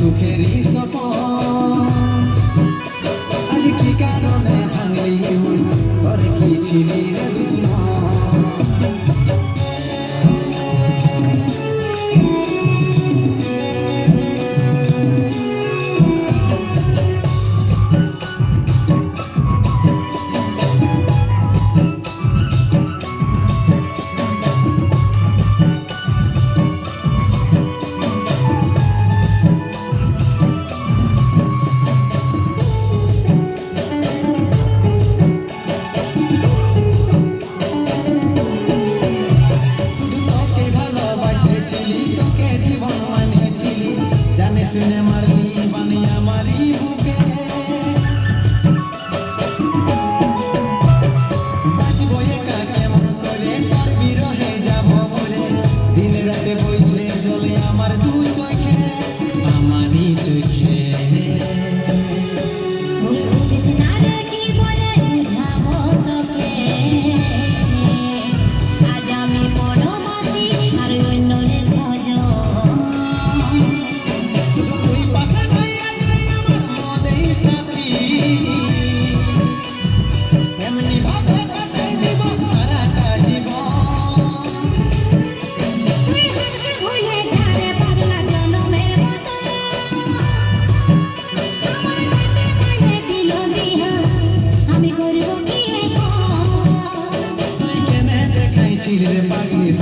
সুখেরই সফর আজ কি কারণে ভাঙলি মন তোর কি ছিলি রে দুশ্মন শুনে মারলি বানিয়া মারি বুকে বাঁচবো একা কেমন করে তোর বিরহে যাব বলে দিন রাতে বইছে জলে আমার দু চোখে আমারই চোখে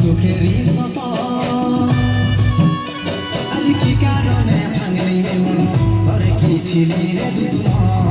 সুখেরই সফর আজ কি কারণে ভাঙলি মন তোর কি ছিলি রে দুশ্মন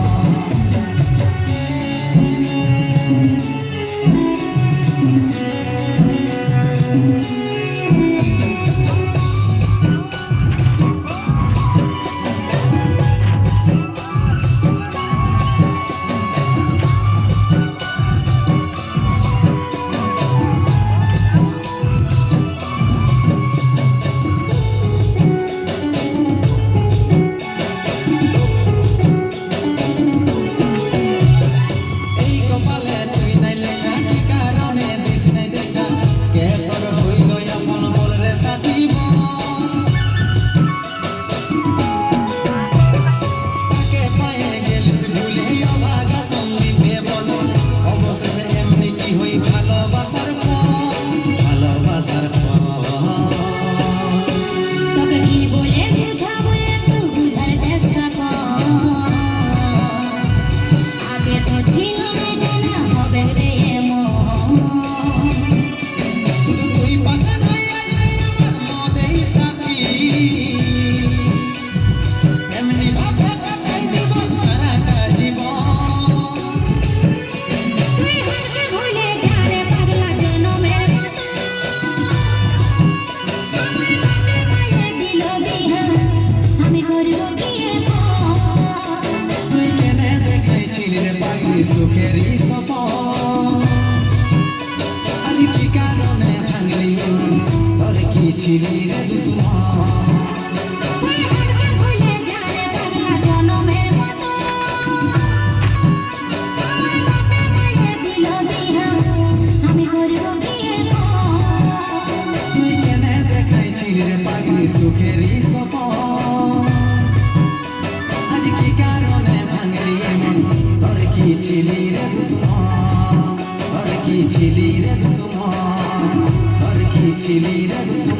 সুখেরই সফর আজ কি কারণে ভাঙলি মন তোর কি ছিলি রে দুশ্মন তুই কেনে দেখাইছিলি রে পাগলি সুখেরই সফর আজ কি কারণে ভাঙলি মন তোর কি ছিলি রে দুশ্মন তোর কি ছিলি রে দুশ্মন তোর কি ছিলি রে দুশ্মন